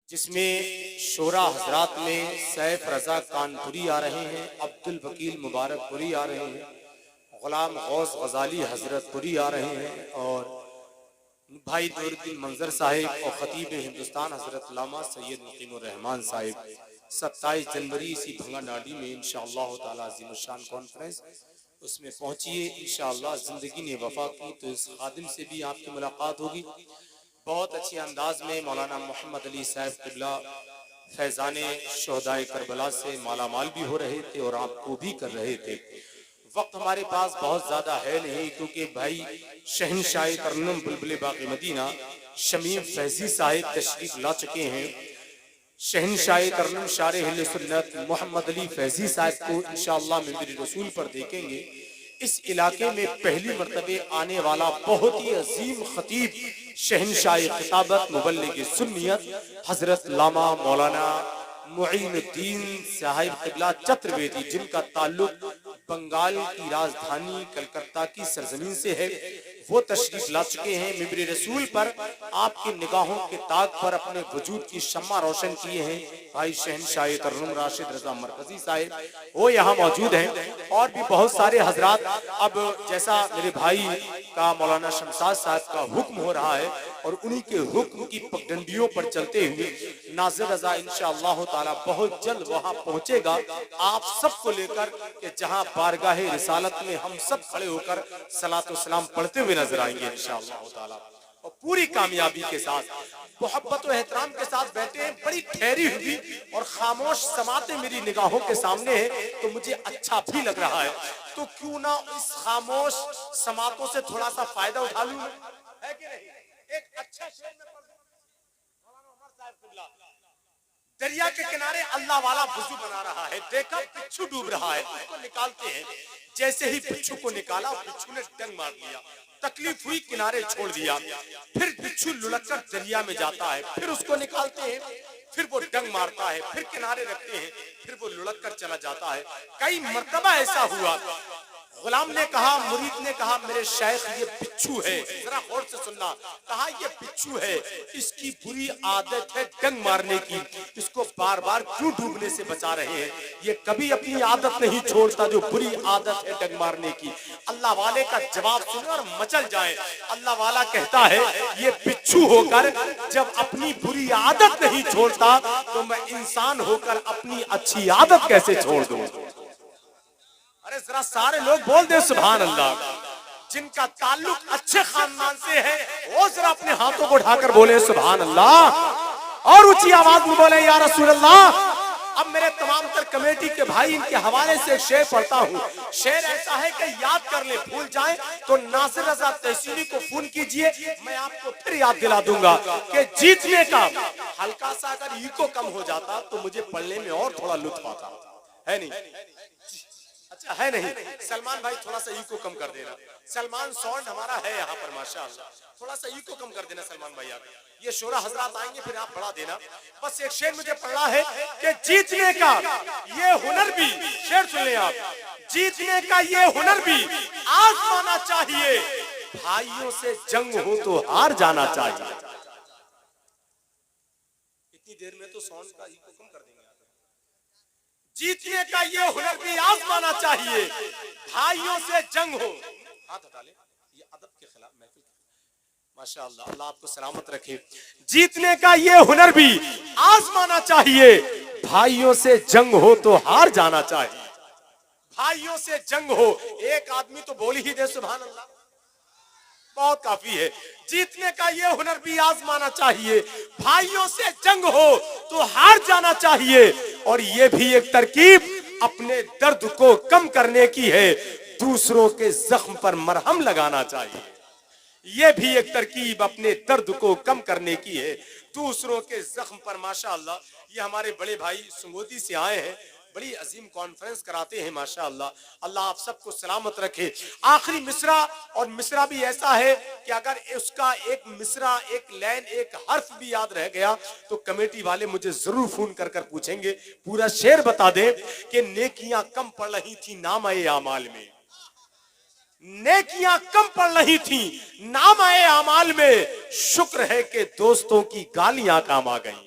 جس میں شورا حضرات میں سیف رضا کانپوری آ رہے ہیں، عبد الوکیل مبارک پوری آ رہے ہیں، غلام غوث غزالی حضرت پوری آ رہے ہیں، اور بھائی نور الدین منظر صاحب اور خطیب ہندوستان حضرت علامہ سید مقیم الرحمان صاحب 27 جنوری اسی بھنگا ناڈی میں انشاءاللہ تعالی عظیم الشان کانفرنس، اس میں پہنچیے انشاءاللہ۔ زندگی نے وفا کی تو اس خادم سے بھی آپ کی ملاقات ہوگی۔ بہت اچھے انداز میں مولانا محمد علی صاحب قبلہ فیضان شہدائے کربلا سے مالا مال بھی ہو رہے تھے اور آپ کو بھی کر رہے تھے۔ وقت ہمارے پاس بہت زیادہ ہے نہیں، کیونکہ بھائی شہنشاہ ترنم بلبل باقی مدینہ شمیم فیضی صاحب تشریف لا چکے ہیں۔ شہنشاہ ترنم شارح اہل سنت محمد علی فیضی صاحب کو انشاءاللہ منبر رسول پر دیکھیں گے۔ اس علاقے میں پہلی مرتبہ آنے والا بہت ہی عظیم خطیب شہنشاہ خطابت مبلغ سنیت حضرت علامہ مولانا معین الدین صاحب قبلہ چترویدی، جن کا تعلق بنگال کی راجدھانی کلکتہ کی سرزمین سے ہے، وہ تشریف لا چکے ہیں۔ منبر رسول پر آپ کی نگاہوں کے تاج پر اپنے وجود کی شمع روشن کیے ہیں بھائی شہنشاہ ترنم راشد رضا مرکزی صاحب، وہ یہاں موجود ہیں، اور بھی بہت سارے حضرات۔ اب جیسا میرے بھائی کا مولانا شمشاد صاحب کا حکم ہو رہا ہے، اور انہی کے حکم کی پگڈنڈیوں پر چلتے ہوئے ناظر رضا انشاءاللہ تعالی بہت جلد وہاں پہنچے گا آپ سب کو لے کر، کہ جہاں بارگاہ رسالت میں ہم سب کھڑے ہو کر صلاۃ و سلام پڑھتے ہوئے نظر آئیں گے انشاءاللہ تعالی، اور پوری کامیابی کے ساتھ محبت و احترام کے ساتھ بیٹھے ہیں۔ بڑی ٹھہری ہوئی اور خاموش سماعتیں میری نگاہوں کے سامنے ہیں، تو مجھے اچھا بھی لگ رہا ہے، تو کیوں نہ اس خاموش سماعتوں سے تھوڑا سا فائدہ اٹھا لوں، ہے کہ نہیں؟ ایک اچھا شعر میں پڑھ دوں، مولانا عمر صاحب قبلہ، دریا کے کنارے اللہ والا وضو بنا رہا ہے، دیکھا بچھو ڈوب رہا ہے، اس کو نکالتے ہیں، جیسے ہی بچھو کو نکالا بچھو نے ڈنگ مار دیا، تکلیف ہوئی کنارے چھوڑ دیا، پھر بچھو للک کر دریا میں جاتا ہے، پھر اس کو نکالتے ہیں، پھر وہ ڈنگ مارتا ہے، پھر کنارے رکھتے ہیں، پھر وہ للک کر چلا جاتا ہے۔ کئی مرتبہ ایسا ہوا، غلام نے کہا، مرید نے کہا، میرے شیخ یہ بچھو ہے، ذرا غور سے سننا، کہا یہ بچھو ہے، اس کی بری عادت ہے ڈنگ مارنے کی، اس کو بار بار کیوں ڈوبنے سے بچا رہے ہیں؟ یہ کبھی اپنی عادت نہیں چھوڑتا جو بری عادت ہے ڈنگ مارنے کی۔ اللہ والے کا جواب سنیں اور مچل جائیں۔ اللہ والا کہتا ہے یہ بچھو ہو کر جب اپنی بری عادت نہیں چھوڑتا تو میں انسان ہو کر اپنی اچھی عادت کیسے چھوڑ دوں؟ ارے ذرا سارے لوگ بول دیں سبحان اللہ۔ جن کا تعلق اچھے خاندان سے ہے وہ ذرا اپنے ہاتھوں کو اٹھا کر بولے سبحان اللہ، اور اونچی آواز میں بولے یا رسول اللہ۔ اب میرے تمام تر کمیٹی کے بھائی ان کے حوالے سے ایک شعر پڑھتا ہوں، شعر ایسا ہے کہ یاد کر لیں، بھول جائیں تو ناصر رضا تحصیلی کو فون کیجئے، میں آپ کو پھر یاد دلا دوں گا کہ جیتنے کا ہلکا سا اگر ایکو کم ہو جاتا تو مجھے پڑھنے میں اور تھوڑا لطف آتا، ہے نہیں؟ اچھا ہے نہیں؟ سلمان بھائی تھوڑا سا ایکو کم کر دینا، سلمان ساؤنڈ ہمارا ہے یہاں پر ماشاءاللہ، تھوڑا سا ایکو کم کر دینا سلمان بھائی آپ، یہ شورا حضرات آئیں گے پھر آپ بڑھا دینا۔ بس ایک شعر مجھے پڑھنا ہے کہ جیتنے کا یہ ہنر بھی، شعر سن لیں آپ، جیتنے کا یہ ہنر بھی آزمانا چاہیے، بھائیوں سے جنگ ہو تو ہار جانا چاہیے۔ اتنی دیر میں تو ساؤنڈ کا ایکو کم کر دیں گے۔ جیتنے کا یہ ہنر بھی آزمانا چاہیے، بھائیوں سے جنگ ہو، ہاتھ ہٹا لیں، یہ ادب کے خلاف محفل، ماشاءاللہ اللہ آپ کو سلامت رکھے۔ جیتنے کا یہ ہنر بھی آزمانا چاہیے، بھائیوں سے جنگ ہو تو ہار جانا چاہیے، بھائیوں سے جنگ ہو، ایک آدمی تو بول ہی دے سبحان اللہ، بہت کافی ہے۔ جیتنے کا یہ ہنر بھی آزمانا چاہیے، بھائیوں سے جنگ ہو تو ہار جانا چاہیے، اور یہ بھی ایک ترکیب اپنے درد کو کم کرنے کی ہے، دوسروں کے زخم پر مرہم لگانا چاہیے۔ یہ بھی ایک ترکیب اپنے درد کو کم کرنے کی ہے، دوسروں کے زخم پر۔ ماشاءاللہ یہ ہمارے بڑے بھائی سنگوتی سے آئے ہیں، بڑی عظیم کانفرنس کراتے ہیں ماشاءاللہ، اللہ آپ سب کو سلامت رکھے۔ آخری مصرع، اور مصرع بھی ایسا ہے کہ اگر اس کا ایک مصرع، ایک لائن، ایک حرف بھی یاد رہ گیا تو کمیٹی والے مجھے ضرور فون کر کر پوچھیں گے، پورا شعر بتا دیں کہ نیکیاں کم پڑ رہی تھی نامہ اعمال میں، نیکیاں کم پڑ رہی تھیں نامہ اعمال میں، شکر ہے کہ دوستوں کی گالیاں کام آ گئیں۔